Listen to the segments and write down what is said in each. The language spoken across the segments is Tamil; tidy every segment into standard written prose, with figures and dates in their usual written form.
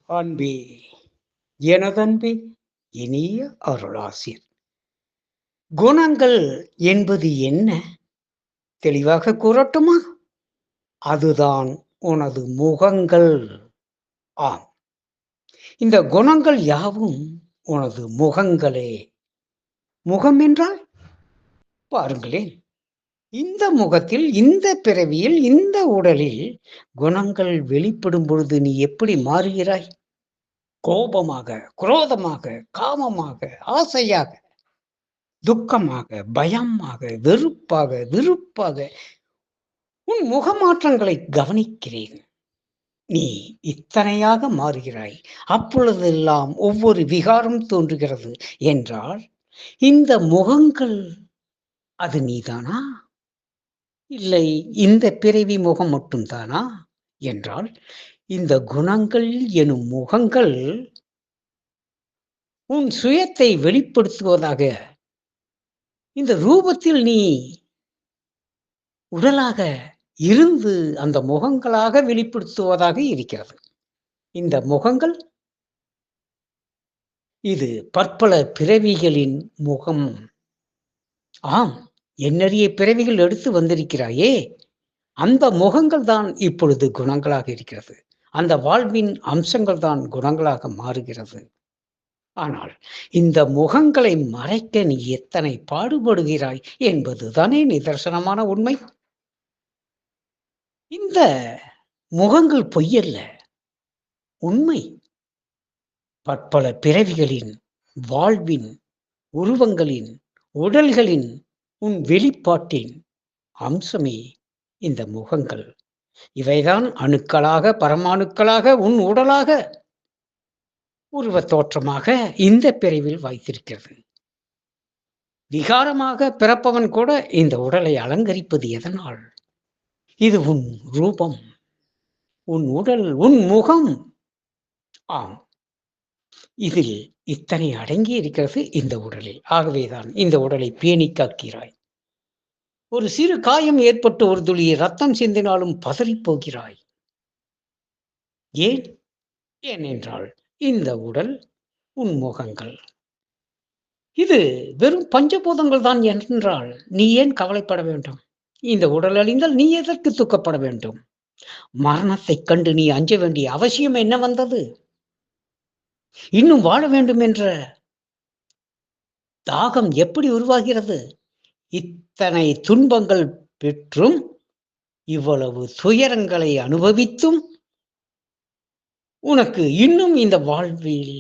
அன்பே, எனதன்பே, இனிய அருளாசிர். குணங்கள் என்பது என்ன? தெளிவாக கூறட்டுமா? அதுதான் உனது முகங்கள். ஆம், இந்த குணங்கள் யாவும் உனது முகங்களே. முகம் என்றால் பாருங்களேன், இந்த முகத்தில், இந்த பிறவியில், இந்த உடலில் குணங்கள் வெளிப்படும் பொழுது நீ எப்படி மாறுகிறாய்? கோபமாக, குரோதமாக, காமமாக, ஆசையாக, துக்கமாக, பயமாக, வெறுப்பாக, விருப்பாக உன் முகமாற்றங்களை கவனிக்கிறேன். நீ இத்தனையாக மாறுகிறாய். அப்பொழுதெல்லாம் ஒவ்வொரு விகாரம் தோன்றுகிறது என்றால், இந்த முகங்கள் அது நீதானா? இல்லை இந்த பிறவி முகம் மட்டும்தானா என்றால், இந்த குணங்கள் எனும் முகங்கள் உன் சுயத்தை வெளிப்படுத்துவதாக இந்த ரூபத்தில் நீ உடலாக இருந்து அந்த முகங்களாக வெளிப்படுத்துவதாக இருக்கிறது. இந்த முகங்கள் இது பற்பல பிறவிகளின் முகம். ஆம், எண்ணறிய பிறவிகள் எடுத்து வந்திருக்கிறாயே, அந்த முகங்கள் தான் இப்பொழுது குணங்களாக இருக்கிறது. அந்த வாழ்வின் அம்சங்கள் தான் குணங்களாக மாறுகிறது. ஆனால் இந்த முகங்களை மறைக்க நீ எத்தனை பாடுபடுகிறாய் என்பதுதானே நிதர்சனமான உண்மை. இந்த முகங்கள் பொய்யல்ல, உண்மை. பற்பல பிறவிகளின் வாழ்வின் உருவங்களின் உடல்களின் உன் வெளிப்பாட்டின் அம்சமே இந்த முகங்கள். இவைதான் அணுக்களாக பரமாணுக்களாக உன் உடலாக உருவ தோற்றமாக இந்த பிறவில் வைத்திருக்கிறது. விகாரமாக பிறப்பவன் கூட இந்த உடலை அலங்கரிப்பது எதனால்? இது உன் ரூபம், உன் உடல், உன் முகம். ஆம், இதில் இத்தனை அடங்கி இருக்கிறது இந்த உடலில். ஆகவேதான் இந்த உடலை பேணி காக்கிறாய். ஒரு சிறு காயம் ஏற்பட்டு ஒரு துளி ரத்தம் சிந்தினாலும் பதறிப் போகிறாய். ஏன்? ஏனென்றால் இந்த உடல் உன் முகங்கள். இது வெறும் பஞ்சபூதங்கள் தான் என்றால் நீ ஏன் கவலைப்பட வேண்டும்? இந்த உடல் அழிந்தால் நீ எதற்கு துக்கப்பட வேண்டும்? மரணத்தைக் கண்டு நீ அஞ்ச வேண்டிய அவசியம் என்ன வந்தது? இன்னும் வாழ வேண்டும் என்ற தாகம் எப்படி உருவாகிறது? இத்தனை துன்பங்கள் பெற்றும், இவ்வளவு துயரங்களை அனுபவித்தும் உனக்கு இன்னும் இந்த வாழ்வில்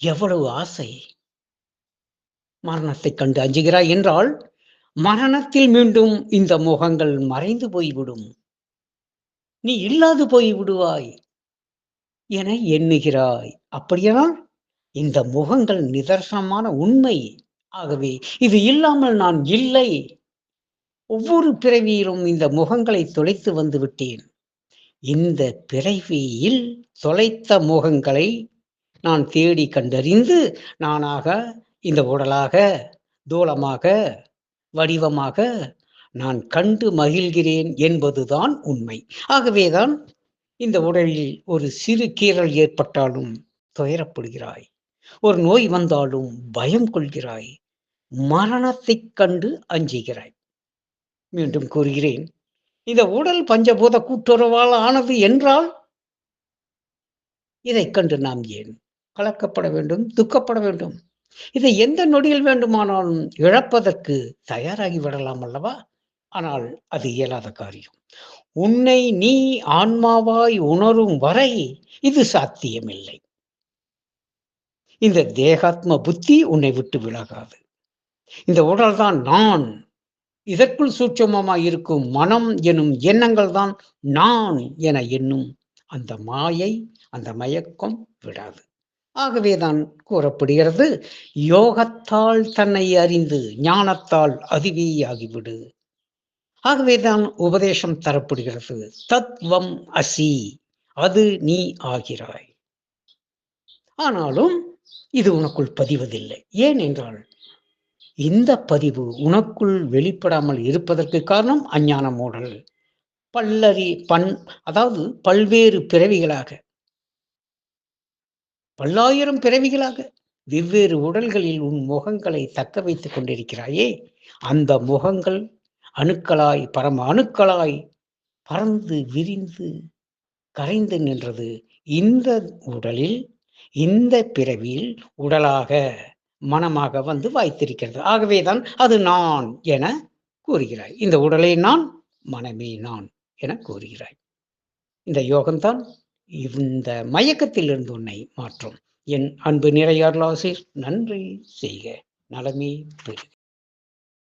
எவ்வளவு ஆசை? மரணத்தைக் கண்டு அஞ்சுகிறாய் என்றால் மரணத்தில் மீண்டும் இந்த முகங்கள் மறைந்து போய்விடும், நீ இல்லாது போய் விடுவாய் என எண்ணுகிறாய். அப்படியானால் இந்த முகங்கள் நிதர்சனமான உண்மை. ஆகவே இது இல்லாமல் நான் இல்லை. ஒவ்வொரு பிறவியிலும் இந்த முகங்களை தொலைத்து வந்து விட்டேன். இந்த பிறவியில் தொலைத்த முகங்களை நான் தேடி கண்டறிந்து நானாக இந்த உடலாக தூலமாக வடிவமாக நான் கண்டு மகிழ்கிறேன் என்பதுதான் உண்மை. ஆகவேதான் இந்த உடலில் ஒரு சிறு கீறல் ஏற்பட்டாலும் துயரப்படுகிறாய், ஒரு நோய் வந்தாலும் பயம் கொள்கிறாய், மரணத்தைக் கண்டு அஞ்சுகிறாய். மீண்டும் கூறுகிறேன், இந்த உடல் பஞ்சபூத கூட்டுறவால் ஆனது என்றால் இதைக் கண்டு நாம் ஏன் கலக்கப்பட வேண்டும், துக்கப்பட வேண்டும்? இதை எந்த நொடியில் வேண்டுமானாலும் இழப்பதற்கு தயாராகி விடலாம் அல்லவா? ஆனால் அது இயலாத காரியம். உன்னை நீ ஆன்மாவாய் உணரும் வரை இது சாத்தியமில்லை. இந்த தேகாத்ம புத்தி உன்னை விட்டு விலகாது. இந்த உடல்தான் நான். இதற்குள் சூட்சமமாய் இருக்கும் மனம் எனும் எண்ணங்கள் தான் நான் என எண்ணும் அந்த மாயை, அந்த மயக்கம் விடாது. ஆகவேதான் கூறப்படுகிறது, யோகத்தால் தன்னை அறிந்து ஞானத்தால் அதுவே ஆகிவிடு. ஆகவேதான் உபதேசம் தரப்படுகிறது, தத்துவம் அசி, அது நீ ஆகிறாய். ஆனாலும் இது உனக்குள் பதிவதில்லை. ஏன் என்றால் இந்த பதிவு உனக்குள் வெளிப்படாமல் இருப்பதற்கு காரணம் அஞ்ஞான மூடல். அதாவது பல்வேறு பிறவிகளாக பல்லாயிரம் பிறவிகளாக வெவ்வேறு உடல்களில் உன் முகங்களை தக்க வைத்துக் கொண்டிருக்கிறாயே, அந்த முகங்கள் அணுக்களாய் பரம அணுக்களாய் பறந்து விரிந்து கரைந்து நின்றது இந்த உடலில், இந்த பிறவியில் உடலாக மனமாக வந்து வாய்த்திருக்கிறது. ஆகவேதான் அது நான் என கூறுகிறாய். இந்த உடலை நான், மனமே நான் என கூறுகிறாய். இந்த யோகம்தான் இந்த மயக்கத்திலிருந்து உன்னை மாற்றும். என் அன்பு நிறை அருளாசிர் நன்றி செய்க. நலமே பெறுக.